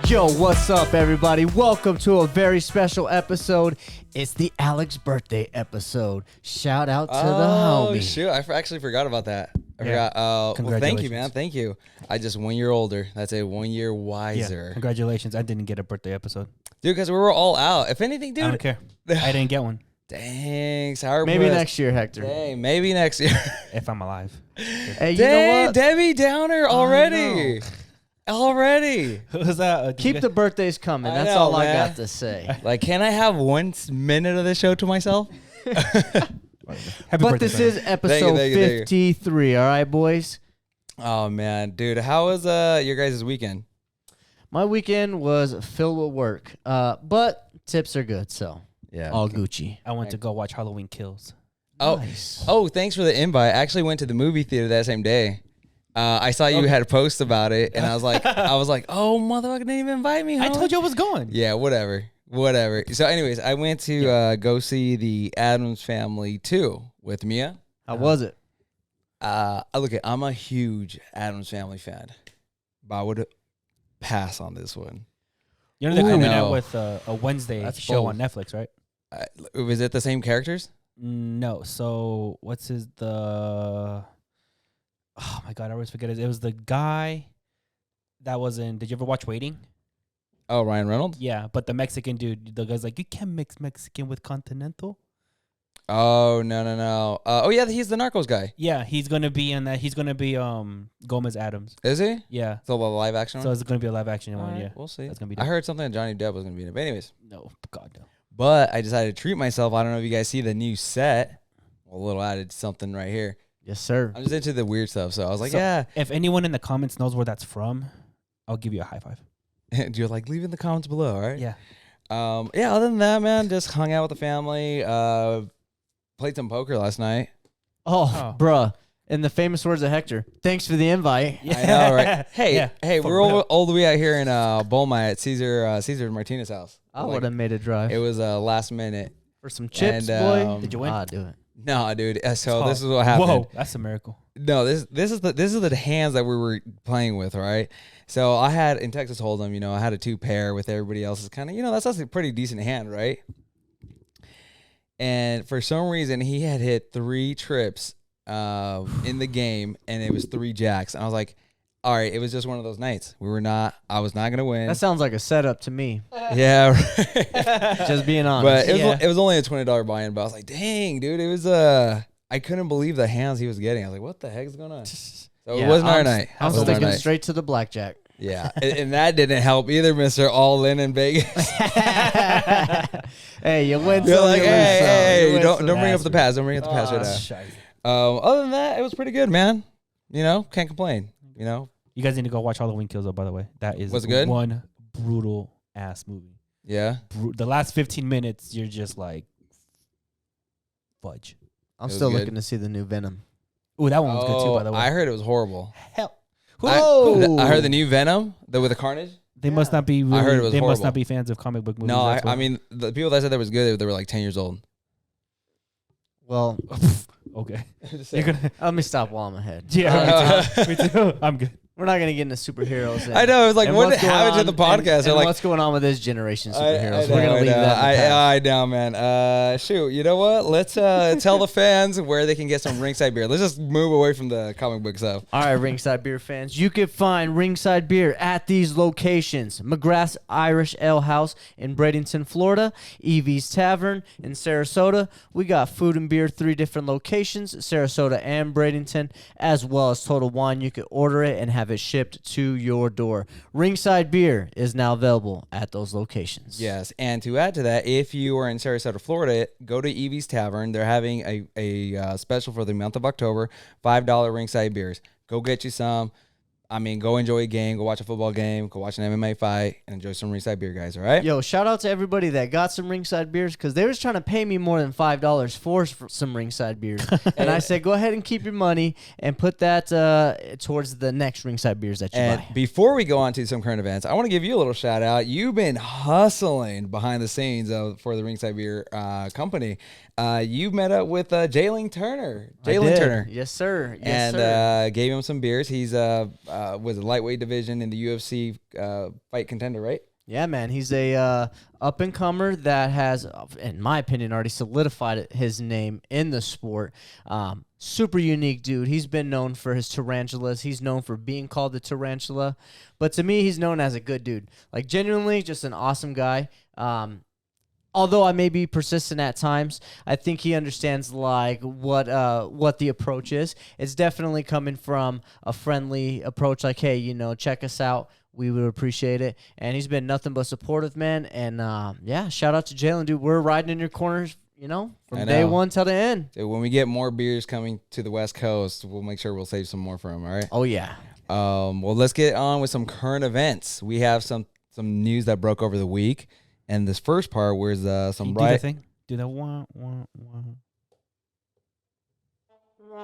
Yo, what's up, everybody? Welcome to a very special episode. It's the Alex birthday episode. Shout out to the homie. Oh, shoot. I actually forgot about that. I forgot. Well, thank you, man. Thank you. I just 1 year older. That's a 1 year wiser. Yeah, congratulations. I didn't get a birthday episode. Dude, because we were all out. If anything, dude. I don't care. I didn't get one. Dang. Sour Maybe puss. next year, Hector. Dang, maybe next year. If I'm alive. Hey, you Dang, know what? Debbie Downer already. Already. Who's that? Keep the birthdays coming. I That's know, all I man. got to say. Like, can I have 1 minute of the show to myself? But this is episode Thank you. 53, all right, boys? Oh, man. Dude, how was your guys' weekend? My weekend was filled with work, but tips are good, so Yeah. all Gucci. I went to go watch Halloween Kills. Oh, Nice. oh, thanks for the invite. I actually went to the movie theater that same day. I saw you had a post about it, and I was like, oh, motherfucker didn't even invite me. I homie." told you I was going. Yeah, whatever. So, anyways, I went to go see the Addams Family 2 with Mia. How was it? I'm a huge Addams Family fan, but I would pass on this one. You know they're coming no. out with a Wednesday That's show bold. on Netflix, right? Was it the same characters? No. So what's the? Oh my god, I always forget it. It was the guy that was in. Did you ever watch Waiting? Oh, Ryan Reynolds? Yeah, but the Mexican dude, the guy's like, you can't mix Mexican with continental. Oh, no. Oh, yeah, he's the Narcos guy. Yeah, he's gonna be in that. He's gonna be Gomez Adams. Is he? Yeah. So, the live action So one? it's gonna be a live action one. Alright, Yeah. we'll see. That's gonna be I dope. heard something that Johnny Depp was going to be in it. But anyways. No, God no. But I decided to treat myself. I don't know if you guys see the new set. A little added something right here. Yes, sir. I'm just into the weird stuff. So I was like, So, yeah. If anyone in the comments knows where that's from, I'll give you a high five. You're like, leave in the comments below, all right? Yeah. Yeah, other than that, man, just hung out with the family. Played some poker last night. Oh, bruh. In the famous words of Hector, thanks for the invite. I know, right? Hey, Yeah, hey, for we're real. all the way out here in Beaumont at Caesar Martinez' house. I Like, would have made a drive. It was last minute. For some chips, And, boy. Did you win? I'll do it. No, dude. So Oh, this is what happened. Whoa, that's a miracle. No, this is the hands that we were playing with, all right? So I had in Texas Hold'em, I had a 2-pair with everybody else's kind of, that's a pretty decent hand, right? And for some reason, he had hit 3 trips in the game, and it was 3 jacks. And I was like, all right, it was just one of those nights. I was not gonna win. That sounds like a setup to me. Yeah, right. Just being honest. But Yeah. it was only a $20 buy-in. But I was like, dang, dude, it was I couldn't believe the hands he was getting. I was like, what the heck is going on? So Yeah, it wasn't our I'm- night. I'm It wasn't our sticking night. straight to the blackjack. Yeah, and that didn't help either, Mr. All In Vegas. Hey, you win You're some, like, you lose hey, some. You don't win bring some. up the past. Don't bring up the past right now. Shite. Other than that, it was pretty good, man. Can't complain. You guys need to go watch Halloween Kills, though, by the way. That is Was it good? one brutal ass movie. Yeah. The last 15 minutes, you're just like, fudge. I'm It was still good. looking to see the new Venom. Ooh, that one was good too, by the way. I heard it was horrible. Hell. Whoa. I heard the new Venom, with the Carnage. They must not be. I heard it was They must horrible. not be fans of comic book movies. No, that's I why. mean the people that said that was good, they were like 10 years old. Well, Okay. Just You're saying. gonna. let me stop while I'm ahead. Yeah. Me too. Me too. I'm good. We're not going to get into superheroes. I know. It was like, and what what's going happened to the on- podcast? And They're like, what's going on with this generation I superheroes? know, We're going to leave that in the past. I know, man. Shoot, you know what? Let's tell the fans where they can get some Ringside Beer. Let's just move away from the comic book stuff. All right, Ringside Beer fans, you can find Ringside Beer at these locations: McGrath's Irish Ale House in Bradenton, Florida, Evie's Tavern in Sarasota. We got food and beer, 3 different locations, Sarasota and Bradenton, as well as Total Wine. You can order it and have it shipped to your door. Ringside Beer is now available at those locations. Yes, and to add to that, if you are in Sarasota, Florida, go to Evie's Tavern. They're having a special for the month of October, $5 Ringside Beers. Go get you some. I mean, go enjoy a game, go watch a football game, go watch an MMA fight, and enjoy some Ringside Beer, guys, all right? Yo, shout out to everybody that got some Ringside Beers, because they was trying to pay me more than $5 for some Ringside Beers. And I said, go ahead and keep your money and put that towards the next Ringside Beers that you And buy. before we go on to some current events, I want to give you a little shout out. You've been hustling behind the scenes for the Ringside Beer company. You met up with Jalen Turner. I did. Yes, sir. Yes, and sir. gave him some beers. He's was a lightweight division in the UFC fight contender, right? Yeah, man. He's a up-and-comer that has, in my opinion, already solidified his name in the sport. Super unique dude. He's been known for his tarantulas. He's known for being called the tarantula. But to me, he's known as a good dude. Like, genuinely, just an awesome guy. Although I may be persistent at times, I think he understands like what the approach is. It's definitely coming from a friendly approach, like, hey, you know, check us out. We would appreciate it. And he's been nothing but supportive, man. And yeah, shout out to Jalen, dude. We're riding in your corners, you know, from day one till the end. So when we get more beers coming to the West Coast, we'll make sure we'll save some more for him. All right. Oh yeah. Well, let's get on with some current events. We have some news that broke over the week. And this first part was some Do that thing. Do that one.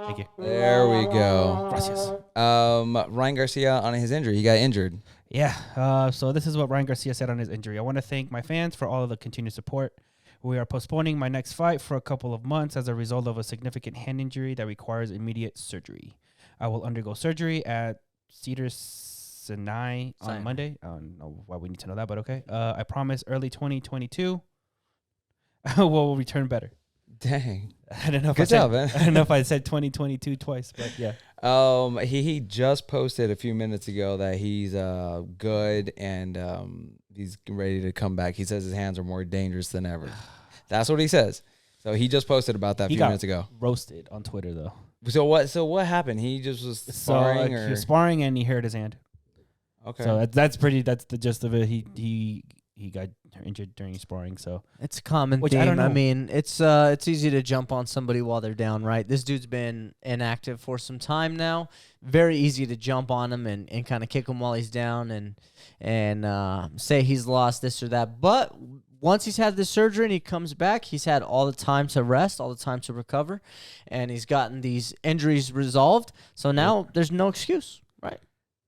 Thank you. There we go. Gracias. Ryan Garcia on his injury. He got injured. Yeah. So this is what Ryan Garcia said on his injury. I want to thank my fans for all of the continued support. We are postponing my next fight for a couple of months as a result of a significant hand injury that requires immediate surgery. I will undergo surgery at Cedars-Sinai on Monday. I don't know why we need to know that, but okay. I promise early 2022 we'll return better. Dang. I don't know if Good job, man. I don't know if I said 2022 twice, but yeah. He just posted a few minutes ago that he's good and he's ready to come back. He says his hands are more dangerous than ever. That's what he says. So he just posted about that a few minutes ago. Roasted on Twitter though. So what happened? He just was sparring, he was sparring and he hurt his hand. Okay. So that's the gist of it. He got injured during sparring. So it's a common Which theme. I don't know. I mean, it's easy to jump on somebody while they're down, right? This dude's been inactive for some time now. Very easy to jump on him and kind of kick him while he's down and say he's lost this or that. But once he's had this surgery and he comes back, he's had all the time to rest, all the time to recover, and he's gotten these injuries resolved. So now there's no excuse, right?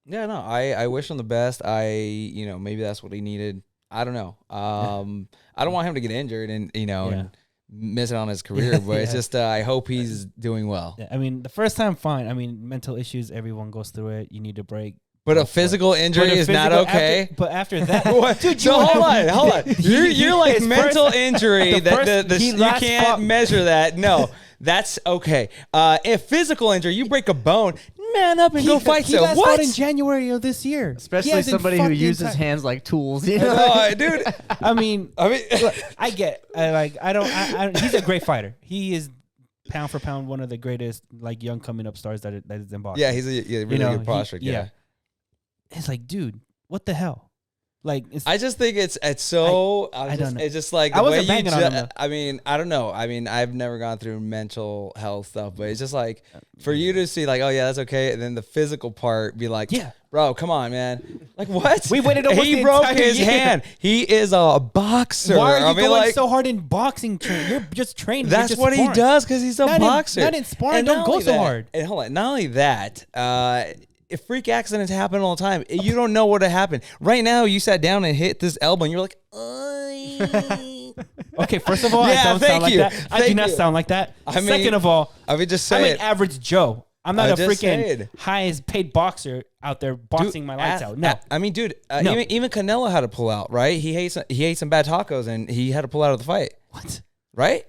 Yeah, no, I wish him the best. Maybe that's what he needed. I don't know. I don't want him to get injured and and miss out on his career, but it's just I hope he's doing well. Yeah, I mean, the first time, fine. I mean, mental issues, everyone goes through it. You need a break. But a physical injury is not okay. But after that, dude, so hold on. You're like mental injury you can't measure that. No, that's okay. If physical injury, you break a bone, man up and go fight. He last fought in January of this year, especially somebody who uses hands like tools. You know? Dude. I mean, look, I get. I don't. He's a great fighter. He is pound for pound one of the greatest like young coming up stars that is in boxing. Yeah, he's a really good prospect. Yeah. It's like, dude, what the hell? Like, I just think it's so. I don't know. It's just like the way you. I mean, I don't know. I mean, I've never gone through mental health stuff, but it's just like for you to see, like, oh yeah, that's okay, and then the physical part be like, yeah, bro, come on, man. Like what? We waited almost He broke his hand. He is a boxer. Why are you going so hard in boxing training? You're just training. That's what he does because he's a boxer. Not in sparring. Don't go so hard. And hold on. Not only that. If freak accidents happen all the time, you don't know what happened. Right now, you sat down and hit this elbow, and you're like, okay, first of all, I don't sound like that. I do not sound like that. Second of all, I'm an average Joe. I'm not a freaking highest paid boxer out there boxing my lights out. No. I mean, dude, even Canelo had to pull out, right? He ate some bad tacos, and he had to pull out of the fight. What? Right?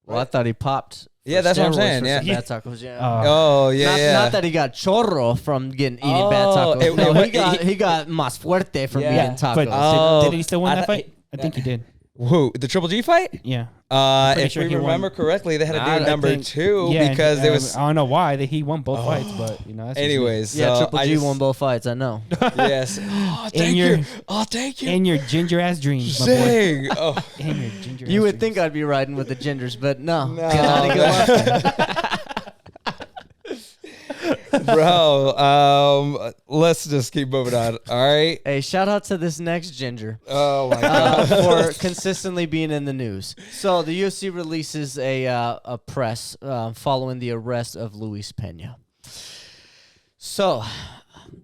Well, I thought he popped. Yeah, that's what I'm saying. Yeah. Bad tacos, yeah. Not that he got chorro from eating bad tacos. He got más fuerte from eating tacos. But did he still win that fight? I think he did. Who? The Triple G fight? Yeah. If we remember correctly, they had to do number 2 because there was. I don't know why he won both fights, but that's anyways. Triple G won both fights. I know. Yes. Oh, thank you. Oh, thank you. In your ginger ass dreams, my boy. In your ginger. You would think I'd be riding with the gingers, but no. Bro, let's just keep moving on. All right. Hey, shout out to this next ginger. Oh my god, for consistently being in the news. So the UFC releases a press following the arrest of Luis Pena. So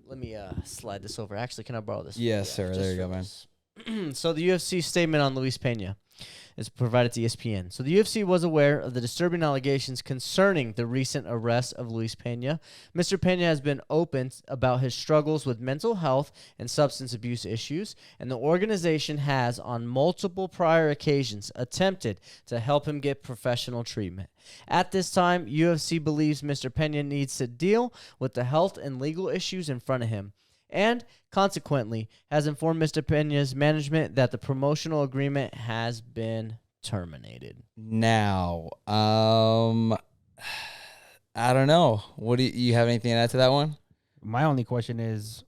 let me slide this over. Actually, can I borrow this? Yes, sir. There you go, man. So the UFC statement on Luis Pena. is provided to ESPN. So the UFC was aware of the disturbing allegations concerning the recent arrest of Luis Pena. Mr. Pena has been open about his struggles with mental health and substance abuse issues, and the organization has, on multiple prior occasions, attempted to help him get professional treatment. At this time, UFC believes Mr. Pena needs to deal with the health and legal issues in front of him, and consequently has informed Mr. Pena's management that the promotional agreement has been terminated. Now, I don't know. What do you have anything to add to that one? My only question is,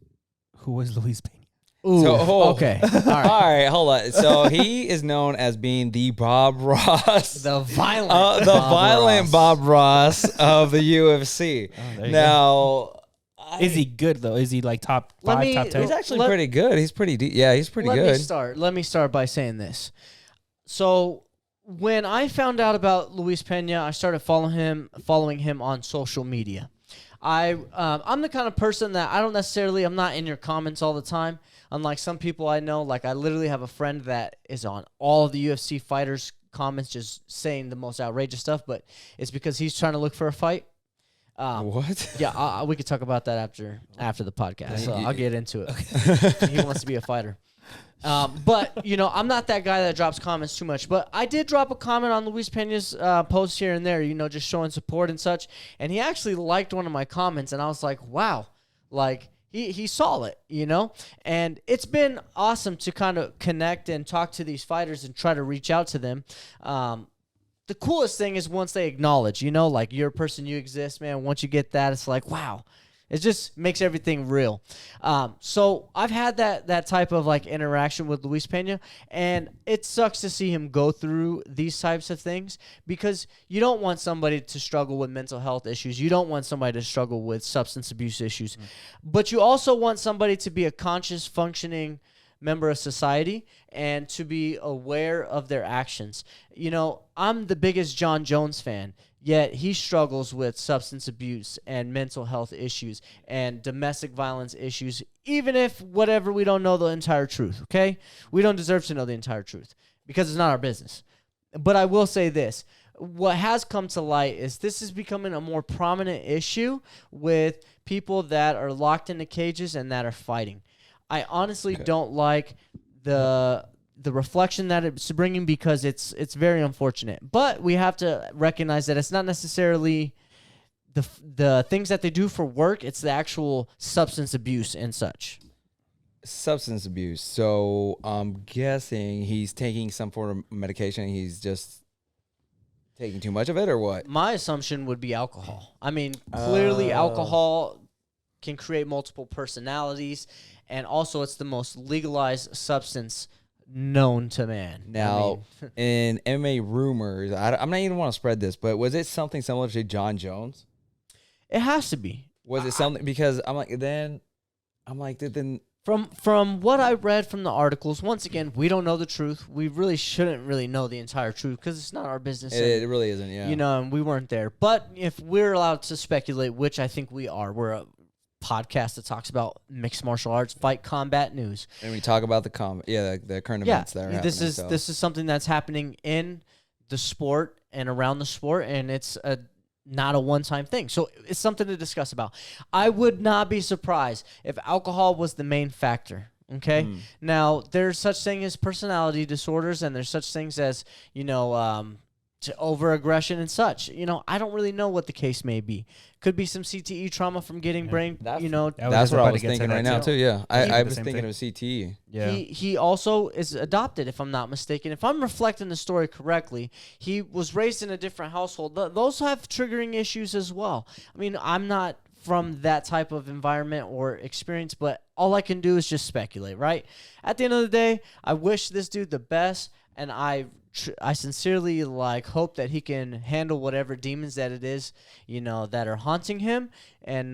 who is Luis Pena? Ooh, okay. All right, hold on. So he is known as being the Bob Ross. The violent Bob Ross of the UFC. There you Now, Is he good though? Is he like top 5, top 10? he's actually pretty good. He's pretty he's pretty good. Let me start by saying this. So when I found out about Luis Pena, I started following him on social media. I'm the kind of person that I'm not in your comments all the time. Unlike some people I know, like I literally have a friend that is on all of the UFC fighters' comments just saying the most outrageous stuff, but it's because he's trying to look for a fight. What? Yeah, we could talk about that after the podcast. So I'll get into it. He wants to be a fighter. But, I'm not that guy that drops comments too much. But I did drop a comment on Luis Pena's post here and there, just showing support and such. And he actually liked one of my comments. And I was like, wow, like he saw it, And it's been awesome to kind of connect and talk to these fighters and try to reach out to them. The coolest thing is once they acknowledge, like you're a person, you exist, man. Once you get that, it's like, wow. It just makes everything real. So I've had that type of like interaction with Luis Pena, and it sucks to see him go through these types of things because you don't want somebody to struggle with mental health issues. You don't want somebody to struggle with substance abuse issues. But you also want somebody to be a conscious, functioning member of society and to be aware of their actions. I'm the biggest Jon Jones fan, yet he struggles with substance abuse and mental health issues and domestic violence issues, even if we don't know the entire truth, okay? We don't deserve to know the entire truth because it's not our business. But I will say this. What has come to light is this is becoming a more prominent issue with people that are locked into cages and that are fighting. I honestly don't like the reflection that it's bringing because it's very unfortunate. But we have to recognize that it's not necessarily the things that they do for work. It's the actual substance abuse and such. Substance abuse. So I'm guessing he's taking some form of medication. He's just taking too much of it or what? My assumption would be alcohol. I mean, clearly alcohol can create multiple personalities. And also, it's the most legalized substance known to man. Now, in MMA rumors, I'm not even want to spread this, but was it something similar to Jon Jones? It has to be. Was it something? Because I'm like, then From what I read from the articles, once again, we don't know the truth. We really shouldn't really know the entire truth because it's not our business. It really isn't, yeah. And we weren't there. But if we're allowed to speculate, which I think we are, we're a podcast that talks about mixed martial arts, fight, combat news. And we talk about the current events that are happening. This is something that's happening in the sport and around the sport, and it's not a one-time thing. So it's something to discuss about. I would not be surprised if alcohol was the main factor. Okay. Now there's such thing as personality disorders, and there's such things as over-aggression and such. I don't really know what the case may be. Could be some CTE trauma from getting brain. That's what I was thinking right now too. Yeah, I was thinking of CTE. Yeah. He also is adopted, if I'm not mistaken. If I'm reflecting the story correctly, he was raised in a different household. Those have triggering issues as well. I mean, I'm not from that type of environment or experience, but all I can do is just speculate, right? At the end of the day, I wish this dude the best, and I sincerely hope that he can handle whatever demons that it is, that are haunting him, and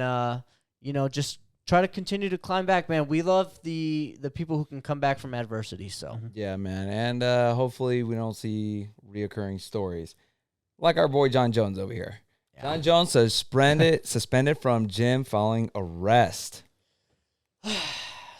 just try to continue to climb back, man. We love the people who can come back from adversity. So yeah, man, and hopefully we don't see reoccurring stories like our boy Jon Jones over here. Yeah. Jon Jones suspended from gym following arrest.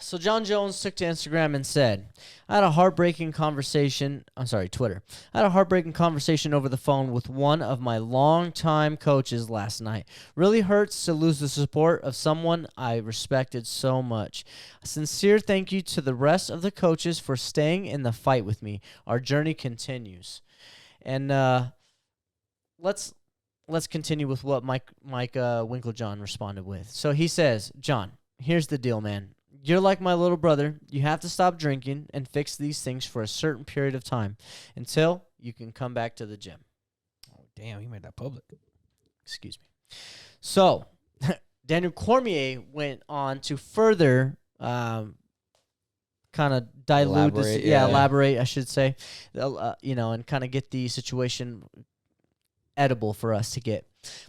So Jon Jones took to Instagram and said, I had a heartbreaking conversation. I'm sorry, Twitter. I had a heartbreaking conversation over the phone with one of my longtime coaches last night. Really hurts to lose the support of someone I respected so much. A sincere thank you to the rest of the coaches for staying in the fight with me. Our journey continues. And let's continue with what Mike Winklejohn responded with. So he says, John, here's the deal, man. You're like my little brother. You have to stop drinking and fix these things for a certain period of time until you can come back to the gym. Oh, damn, he made that public. Excuse me. So Daniel Cormier went on to further kind of dilute this. Elaborate, I should say. And kind of get the situation edible for us to get.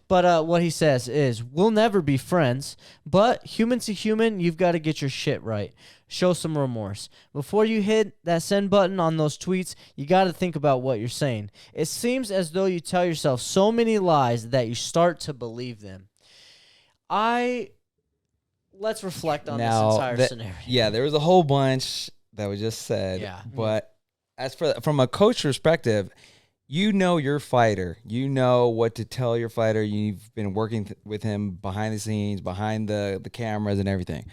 But what he says is, we'll never be friends, but human to human, you've got to get your shit right. Show some remorse. Before you hit that send button on those tweets, you got to think about what you're saying. It seems as though you tell yourself so many lies that you start to believe them. Let's reflect on this entire scenario. Yeah, there was a whole bunch that was just said. Yeah. But from a coach perspective, you know your fighter. You know what to tell your fighter. You've been working with him behind the scenes, behind the cameras and everything.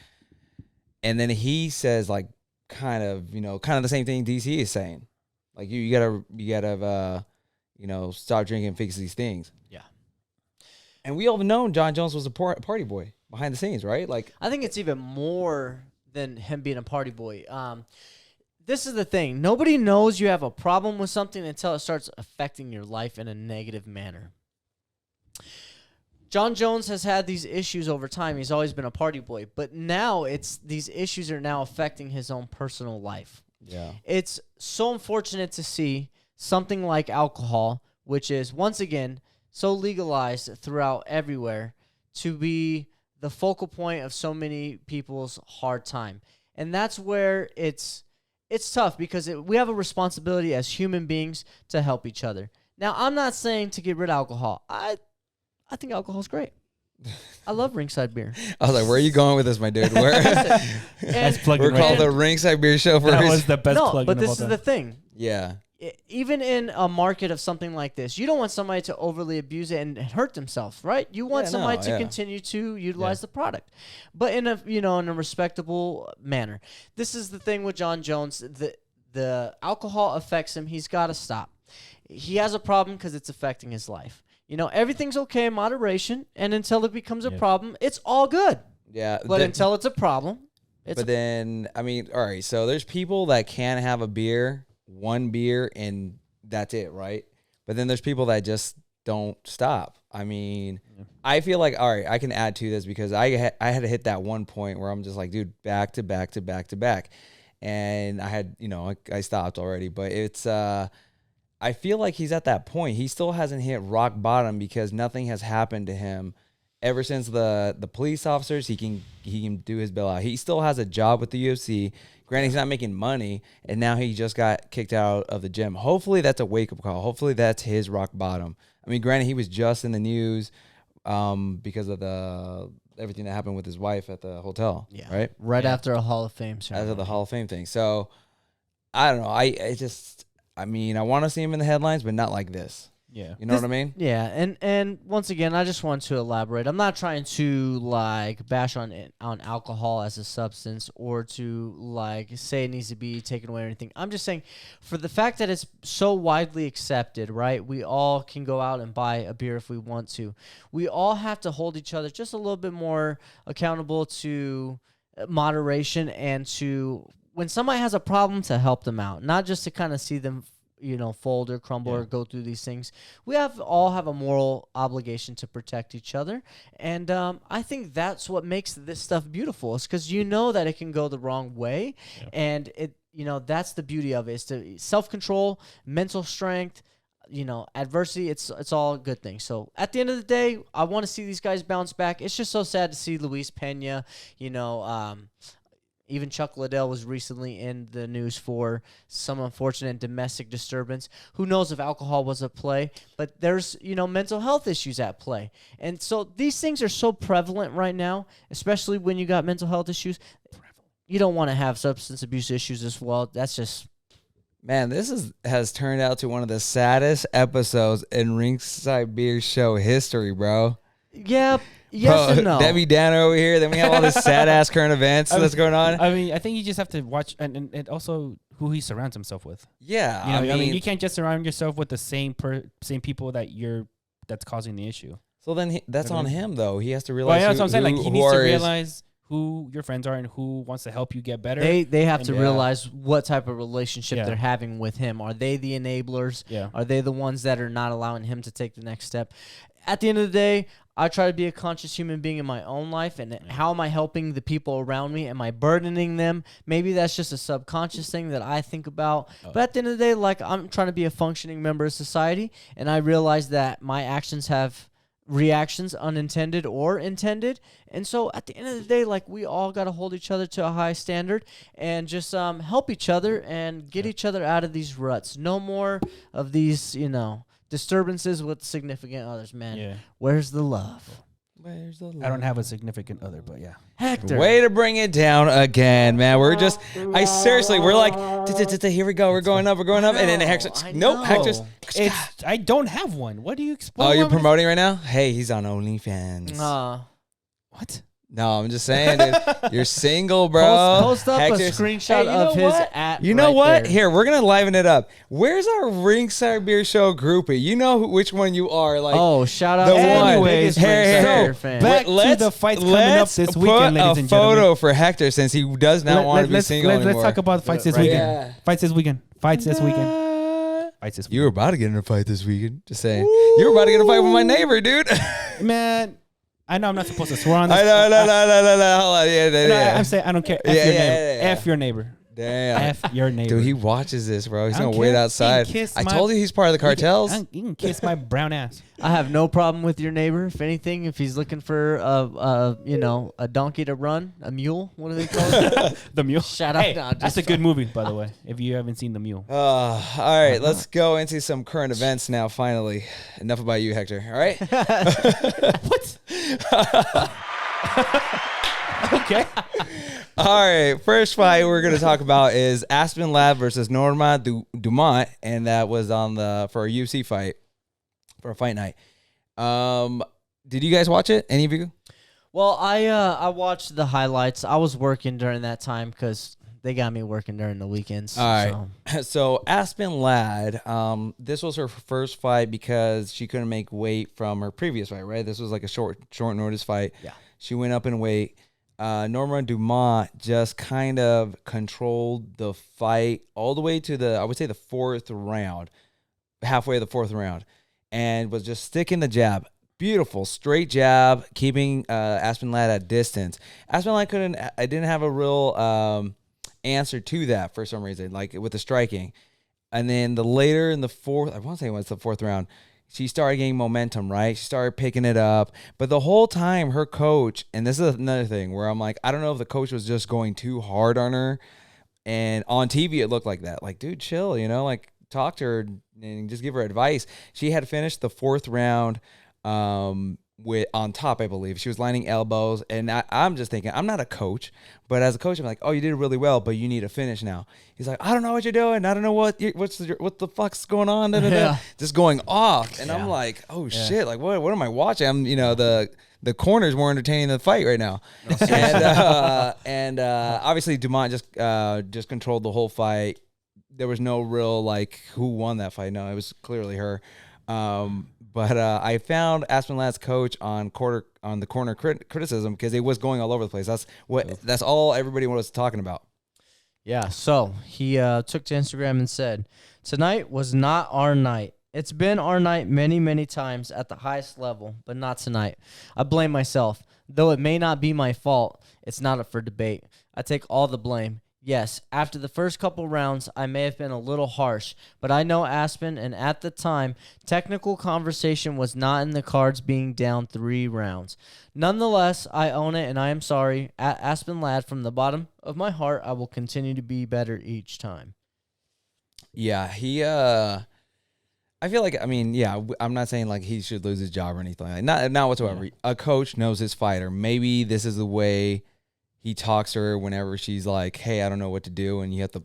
And then he says, like, kind of the same thing DC is saying. Like, you gotta stop drinking and fix these things. Yeah. And we all have known Jon Jones was a party boy behind the scenes, right? Like, I think it's even more than him being a party boy. This is the thing. Nobody knows you have a problem with something until it starts affecting your life in a negative manner. Jon Jones has had these issues over time. He's always been a party boy. But now these issues are now affecting his own personal life. Yeah. It's so unfortunate to see something like alcohol, which is, once again, so legalized throughout everywhere, to be the focal point of so many people's hard time. And that's where it's tough, because we have a responsibility as human beings to help each other. Now, I'm not saying to get rid of alcohol. I think alcohol's great. I love Ringside Beer. I was like, where are you going with this, my dude? We're called the Ringside Beer Show for that was the best plug. No, but this is the thing. Yeah. Even in a market of something like this, you don't want somebody to overly abuse it and hurt themselves, right? You want somebody to continue to utilize the product, but in a respectable manner. This is the thing with Jon Jones. The alcohol affects him. He's got to stop. He has a problem because it's affecting his life. Everything's okay in moderation, and until it becomes a problem, it's all good. Yeah. But until it's a problem, all right. So there's people that can have one beer, and that's it, right? But then there's people that just don't stop. I mean, I feel like, all right, I can add to this because I had to hit that one point where I'm just like, dude, back to back to back to back. And I had, I stopped already, but it's, I feel like he's at that point. He still hasn't hit rock bottom because nothing has happened to him ever since the police officers. He can do his bailout. He still has a job with the UFC. Granted, he's not making money, and now he just got kicked out of the gym. Hopefully, that's a wake-up call. Hopefully, that's his rock bottom. I mean, granted, he was just in the news because of everything that happened with his wife at the hotel, right? After a Hall of Fame ceremony. After the Hall of Fame thing. So, I don't know. I want to see him in the headlines, but not like this. Yeah. You know what I mean? Yeah, and once again, I just want to elaborate. I'm not trying to bash on alcohol as a substance or to say it needs to be taken away or anything. I'm just saying, for the fact that it's so widely accepted, right? We all can go out and buy a beer if we want to. We all have to hold each other just a little bit more accountable to moderation and to, when somebody has a problem, to help them out, not just to kind of see them fold or crumble or go through these things. We all have a moral obligation to protect each other. And I think that's what makes this stuff beautiful, is because that it can go the wrong way. Yeah. And that's the beauty of it, is to self-control, mental strength, adversity. It's all good things. So at the end of the day, I want to see these guys bounce back. It's just so sad to see Luis Pena, even Chuck Liddell was recently in the news for some unfortunate domestic disturbance. Who knows if alcohol was at play, but there's, mental health issues at play. And so these things are so prevalent right now, especially when you got mental health issues. you don't want to have substance abuse issues as well. That's just Man, has turned out to one of the saddest episodes in Ringside Beer show history, bro. yeah. Yes Bro, and no. Debbie Downer over here. Then we have all this sad ass current events that's going on. I mean, I think you just have to watch and also who he surrounds himself with. Yeah, You know, I mean, you can't just surround yourself with the same people that's causing the issue. So then that's on him though. He has to Well, realize. yeah, that's what I'm saying. Like he needs to his- realize who your friends are and who wants to help you get better. They have to Yeah. realize what type of relationship Yeah. they're having with him. Are they the enablers? Yeah. Are they the ones that are not allowing him to take the next step? At the end of the day, I try to be a conscious human being in my own life, and how am I helping the people around me? Am I burdening them? Maybe that's just a subconscious thing that I think about. But at the end of the day, like, I'm trying to be a functioning member of society, and I realize that my actions have reactions, unintended or intended. And so at the end of the day, like, we all got to hold each other to a high standard and just help each other and get each other out of these ruts. No more of these, disturbances with significant others, man. Yeah. Where's the love? Where's the I don't have a significant other, but yeah. Hector. Way to bring it down again, man. We're just, we're like, here we go. We're going up. And then Hector's, I nope, know. Hector's. I don't have one. What do you explain? Oh, you're promoting right now? Hey, he's on OnlyFans. What? No, I'm just saying, dude. You're single, bro. Post up Hector's- a screenshot Hey, you know of his what? at. You know right what? there. Here, we're gonna liven it up. Where's our Ringside Beer Show groupie? You know which one you are. Like, Oh, shout out the to one. the biggest Here, Ringside here. Beer fan. Back to the fights coming up this weekend, ladies and put a photo gentlemen. for Hector since he does not want to be single anymore. Let's talk about fights this right weekend. Yeah. Fights this weekend. Fights this weekend. Fights this You were about to get in a fight this weekend. Just saying. You were about to get in a fight with my neighbor, dude. weekend. Man, I know I'm not supposed to swear on this. I know, no. Hold on. Yeah. I'm saying I don't care. Yeah, F your yeah, neighbor. yeah, yeah. F your neighbor. Damn. F your neighbor. Dude, he watches this, bro. He's I gonna don't wait care. outside. He can kiss I my- told you he's part of the cartels. You can kiss my brown ass. I have no problem with your neighbor. If anything, if he's looking for a donkey to run, a mule, what do they call it? The Mule. Shout out. Hey, No, that's a good movie, by the way. If you haven't seen The Mule. All right, let's go into some current events now. Finally, enough about you, Hector. All right. What? Okay. All right, first fight we're going to talk about is Aspen Lad versus Norma Dumont, and that was for a UFC fight, for a fight night. Did you guys watch it? Any of you? Well, I watched the highlights. I was working during that time because they got me working during the weekends. All right. So Aspen Lad, this was her first fight because she couldn't make weight from her previous fight, right? This was like a short notice fight. Yeah. She went up in weight. Norma Dumont just kind of controlled the fight all the way to I would say the fourth round, halfway of the fourth round, and was just sticking the jab. Beautiful straight jab, keeping Aspen Lad at distance. Aspen Lad didn't have a real answer to that for some reason, like with the striking. And then later in the fourth, I want to say it was the fourth round, she started getting momentum, right? She started picking it up. But the whole time, her coach, and this is another thing where I'm like, I don't know if the coach was just going too hard on her. And on TV, it looked like that. Like, dude, chill, like talk to her and just give her advice. She had finished the fourth round with on top, I believe. She was lining elbows. And I'm just thinking, I'm not a coach. But as a coach, I'm like, oh, you did really well, but you need to finish now. He's like, I don't know what you're doing. I don't know what the fuck's going on. Da, da, da. Yeah. Just going off. And Yeah. I'm like, oh, shit. Like, what am I watching? I'm, the corner's more entertaining than the fight right now. And obviously Dumont just controlled the whole fight. There was no real, like, who won that fight. No, it was clearly her. But I found Aspen Lad's coach on the corner criticism because it was going all over the place. That's all everybody was talking about. Yeah, so he took to Instagram and said, "Tonight was not our night. It's been our night many, many times at the highest level, but not tonight. I blame myself. Though it may not be my fault, it's not up for debate. I take all the blame. Yes, after the first couple rounds, I may have been a little harsh, but I know Aspen, and at the time, technical conversation was not in the cards being down 3 rounds. Nonetheless, I own it, and I am sorry. Aspen Lad, from the bottom of my heart, I will continue to be better each time." Yeah, he. I feel like, I'm not saying like he should lose his job or anything like that. Not whatsoever. A coach knows his fighter. Maybe this is the way he talks to her whenever she's like, hey, I don't know what to do, and you have to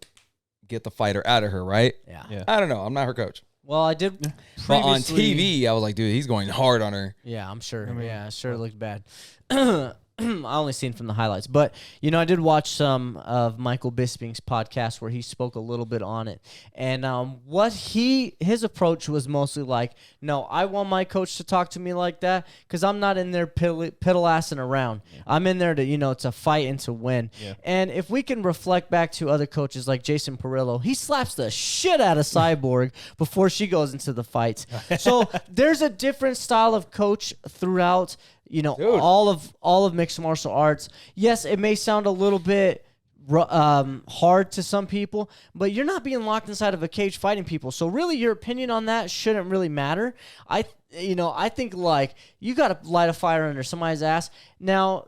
get the fighter out of her, right? Yeah. I don't know. I'm not her coach. Well, I did. But on TV, I was like, dude, he's going hard on her. Yeah, I'm sure. I mean, Yeah, sure it looked bad. I only seen from the highlights, but I did watch some of Michael Bisping's podcast where he spoke a little bit on it, and his approach was mostly like, no, I want my coach to talk to me like that because I'm not in there piddle-assing around. Yeah. I'm in there to to fight and to win. Yeah. And if we can reflect back to other coaches like Jason Perillo, he slaps the shit out of Cyborg before she goes into the fights. So there's a different style of coach throughout. All of mixed martial arts. Yes, it may sound a little bit hard to some people, but you're not being locked inside of a cage fighting people. So really, your opinion on that shouldn't really matter. I think like you got to light a fire under somebody's ass. Now,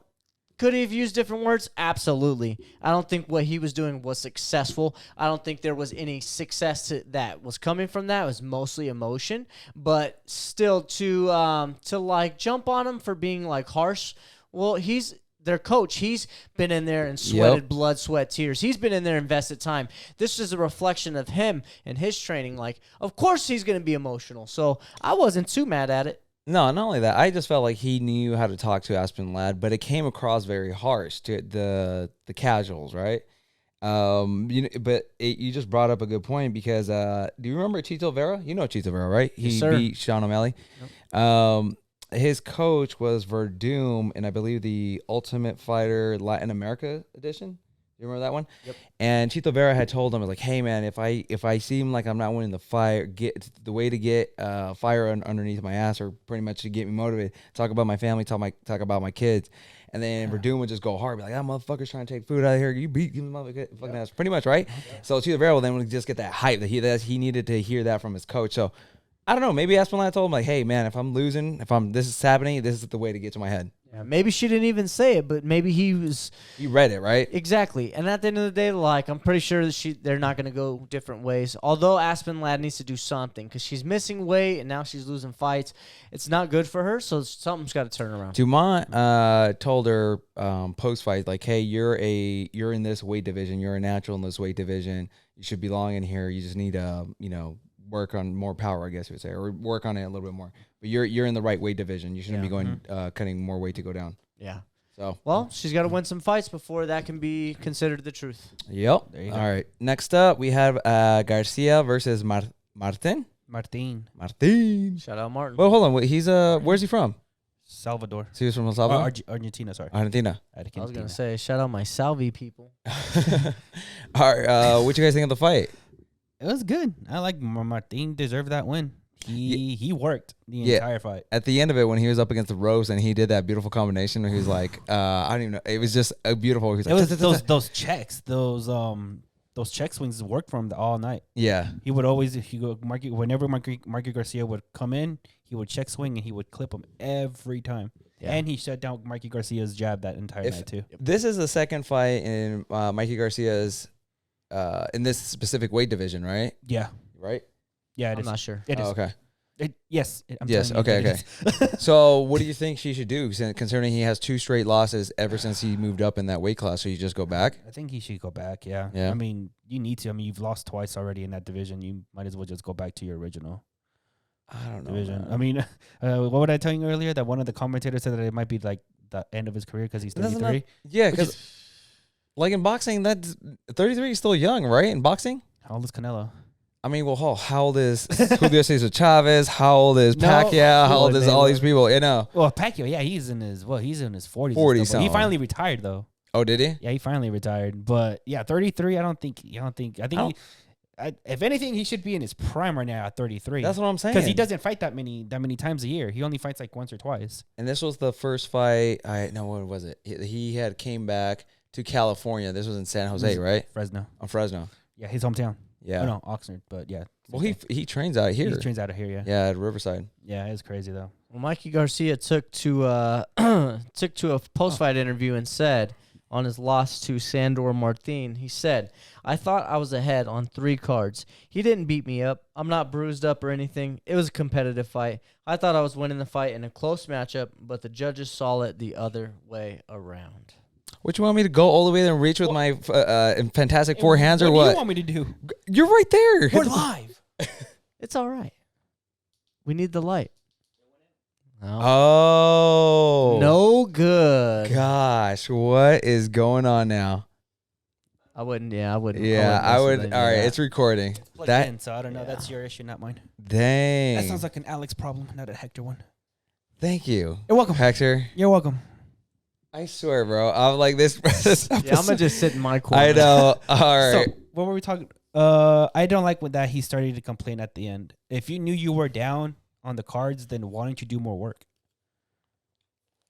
could he have used different words? Absolutely. I don't think what he was doing was successful. I don't think there was any success that was coming from that. It was mostly emotion. But still, to like jump on him for being like harsh, well, he's their coach. He's been in there and sweated blood, sweat, tears. He's been in there, invested time. This is a reflection of him and his training. Like, of course he's going to be emotional. So I wasn't too mad at it. No, not only that, I just felt like he knew how to talk to Aspen Lad, but it came across very harsh to the casuals, right? You just brought up a good point because do you remember Chito Vera? You know Chito Vera, right? He beat Sean O'Malley. Yep. His coach was Verdum, and I believe the Ultimate Fighter Latin America edition. You remember that one? Yep. And Chito Vera had told him, like, hey, man, if I seem like I'm not winning the fight, the way to get fire underneath my ass or pretty much to get me motivated, talk about my family, talk about my kids. And then Verdun would just go hard, be like, that motherfucker's trying to take food out of here. You beat him, motherfucking ass. Pretty much, right? Yep. So Chito Vera then would just get that hype that he needed to hear that from his coach. So I don't know. Maybe Aspen Lad told him, like, hey, man, if I'm losing, this is happening, this is the way to get to my head. Yeah, maybe she didn't even say it, but maybe he read it, right? Exactly. And at the end of the day, like, I'm pretty sure that they're not going to go different ways. Although Aspen Lad needs to do something because she's missing weight and now she's losing fights. It's not good for her, so something's got to turn around. Dumont told her post-fight, like, hey, you're in this weight division. You're a natural in this weight division. You should belong in here. You just need to, work on more power, I guess you would say, or work on it a little bit more. But you're in the right weight division. You shouldn't be going cutting more weight to go down. Yeah. So well, she's got to win some fights before that can be considered the truth. Yep. There you go. All right. Next up, we have Garcia versus Martin. Shout out Martin. Well, hold on. Wait, he's where's he from? Salvador. So he was from El Salvador? Argentina, sorry. Argentina. I was gonna say, shout out my Salvi people. All right. What you guys think of the fight? It was good. I like Martin deserved that win. He worked the entire fight. At the end of it, when he was up against the ropes and he did that beautiful combination where he was like, I don't even know. It was just a beautiful. He was like, it was those checks, those check swings worked for him all night. Yeah. He would always, whenever Marky Garcia would come in, he would check swing and he would clip him every time. Yeah. And he shut down Marky Garcia's jab that entire night too. This is the second fight in Marky Garcia's in this specific weight division, right? Yeah. Right? Yeah, I'm not sure. It is. Okay. Yes. Okay. So what do you think she should do, concerning he has 2 straight losses ever since he moved up in that weight class? So you just go back? I think he should go back, yeah. Yeah. I mean, you need to. I mean, you've lost twice already in that division. You might as well just go back to your original division. Man. I mean, what would I tell you earlier? That one of the commentators said that it might be like the end of his career because he's 33? Yeah, because like in boxing, that 33 is still young, right? In boxing? How old is Canelo? I mean, well, how old is Julio Cesar Chavez? How old is Pacquiao? How old is all these people? Well, Pacquiao, yeah, he's in his 40s. 40 something. He finally retired though. Oh, did he? Yeah, he finally retired. But yeah, 33. I think if anything, he should be in his prime right now at 33. That's what I'm saying. Because he doesn't fight that many times a year. He only fights like once or twice. And this was the first fight. What was it? He had came back to California. This was in San Jose, right? Fresno. On Fresno. Yeah, his hometown. Yeah. Oh, no, Oxnard, but yeah. Well, he trains out here. He trains out of here, yeah. Yeah, at Riverside. Yeah, it's crazy though. Well, Mikey Garcia took to a post-fight interview and said on his loss to Sandor Martin, he said, "I thought I was ahead on 3 cards. He didn't beat me up. I'm not bruised up or anything. It was a competitive fight. I thought I was winning the fight in a close matchup, but the judges saw it the other way around." What you want me to go all the way there and reach with my fantastic four hands or what? What do you want me to do? You're right there. We're live. It's all right. We need the light. No. Oh. No good. Gosh, what is going on now? I wouldn't. Yeah, I wouldn't. Yeah, I would. listen to All any of right, that. it's recording. Plugged That in, so I don't know. That's your issue, not mine. dang. That sounds like an Alex problem, not a Hector one. Thank you. You're welcome. Hector. You're welcome. I swear, bro. I'm like this. Yeah, I'm gonna just sit in my corner. I know. All right. So, what were we talking? I don't like when that he started to complain at the end. If you knew you were down on the cards, then why don't you do more work?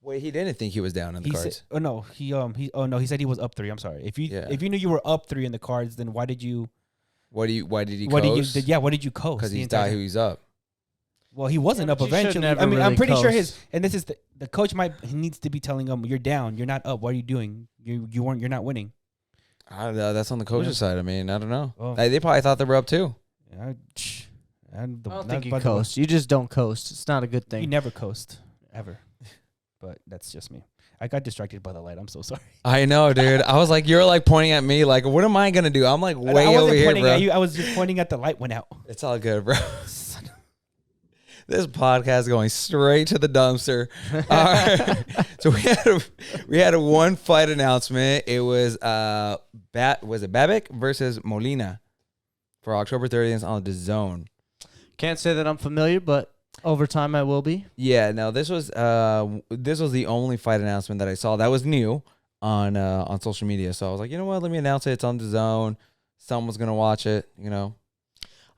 Wait, he didn't think he was down in the He cards. said, he said he was up 3. I'm sorry. If you Yeah. if you knew you were up 3 in the cards, then why did you? Why did he What coast? did you coast? Because the he's entire died time? who he's up. Well, he wasn't Yeah, up but you should eventually. never I mean, I'm really pretty sure coast. this is the coach he needs to be telling him, you're down, you're not up. What are you doing? You're not winning. I don't know. That's on the coach's side. I mean, I don't know. Oh. They probably thought they were up too. I don't think you coast. You just don't coast. It's not a good You thing. never coast ever. But that's just me. I got distracted by the light. I'm so sorry. I know, dude. I was like, you're like pointing at me. Like, what am I gonna do? I'm like I way wasn't over here, pointing bro. at you. I was just pointing at the light went out. It's all good, bro. This podcast is going straight to the dumpster. All right. So we had a one fight announcement. It was was it Babik versus Molina for October 30th on the Zone. Can't say that I'm familiar, but over time I will be. Yeah, no, this was the only fight announcement that I saw that was new on social media. So I was like, you know what? Let me announce it. It's on the Zone. Someone's gonna watch it. You know.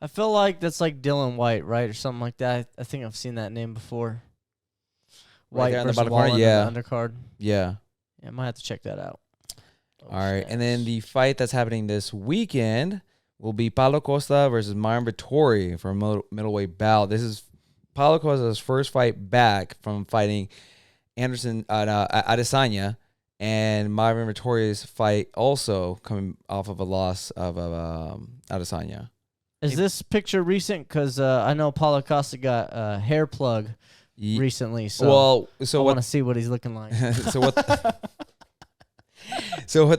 I feel like that's like Dylan White, right, or something like that. I think I've seen that name before. Right White there on the versus bottom part? Wallen Yeah. in the undercard. Yeah. Yeah, I might have to check that out. All right, and then the fight that's happening this weekend will be Paulo Costa versus Myron Vettori for a middleweight bout. This is Paulo Costa's first fight back from fighting Anderson Adesanya, and Myron Vettori's fight also coming off of a loss of Adesanya. Is this picture recent? Because I know Paulo Costa got a hair plug recently, so I want to see what he's looking like. So what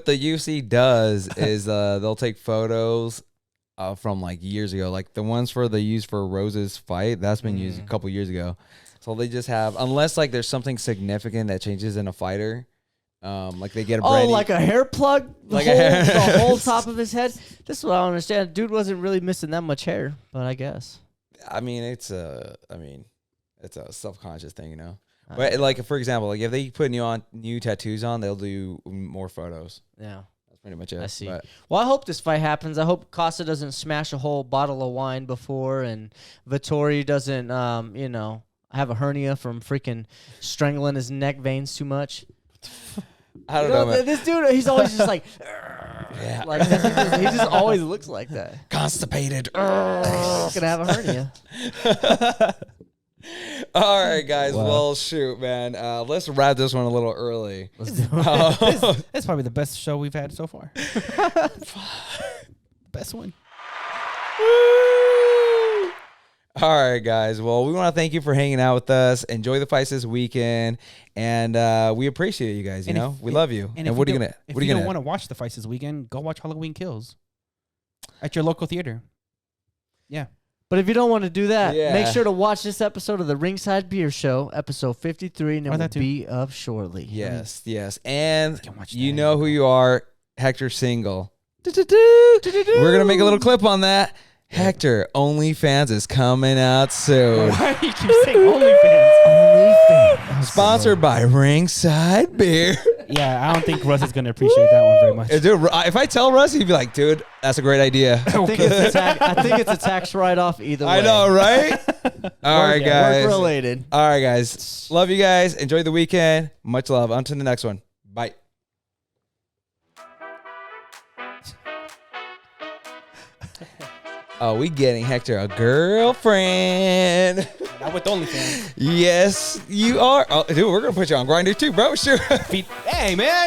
the UFC does is they'll take photos from like years ago, like the ones they used for Rose's fight. That's been used a couple years ago. So they just have, unless like there's something significant that changes in a fighter, like they get a brand like a hair plug, Like the whole top of his head. This is what I don't understand. Dude wasn't really missing that much hair, but I guess. I mean, it's a self-conscious thing, you know. But like, for example, like if they put new tattoos on, they'll do more photos. Yeah. That's pretty much it. I see. But Well, I hope this fight happens. I hope Costa doesn't smash a whole bottle of wine before, and Vettori doesn't, have a hernia from freaking strangling his neck veins too much. I don't know, man. This dude, he's always just like, Yeah. like he just always looks like that. Constipated. He's gonna have a hernia. All right, guys. Wow. Well, shoot, man. Let's wrap this one a little early. Let's do it. That's probably the best show we've had so far. Best one. All right, guys. Well, we want to thank you for hanging out with us. Enjoy the fights this weekend, and we appreciate you guys. We love you. And what are you gonna? If What are you you don't gonna? want to watch the fights this weekend, go watch Halloween Kills at your local theater. Yeah. But if you don't want to do that, Yeah. make sure to watch this episode of the Ringside Beer Show, episode 53, and it Or will that too. be up shortly. Yes, and can watch you that. know who you are, Hector Single. We're gonna make a little clip on that. Hector OnlyFans is coming out soon. Why do you keep saying OnlyFans? OnlyFans. Sponsored by Ringside Beer. Yeah, I don't think Russ is going to appreciate that one very much. Dude, if I tell Russ, he'd be like, dude, that's a great idea. I think it's a tax write-off either way. I know, right? All right, guys. Work related. All right, guys. Love you guys. Enjoy the weekend. Much love. On to the next one. Bye. Oh, we getting Hector a girlfriend. Not with OnlyFans. Yes, you are. Oh, dude, we're going to put you on Grindr too, bro. Sure. Hey, man.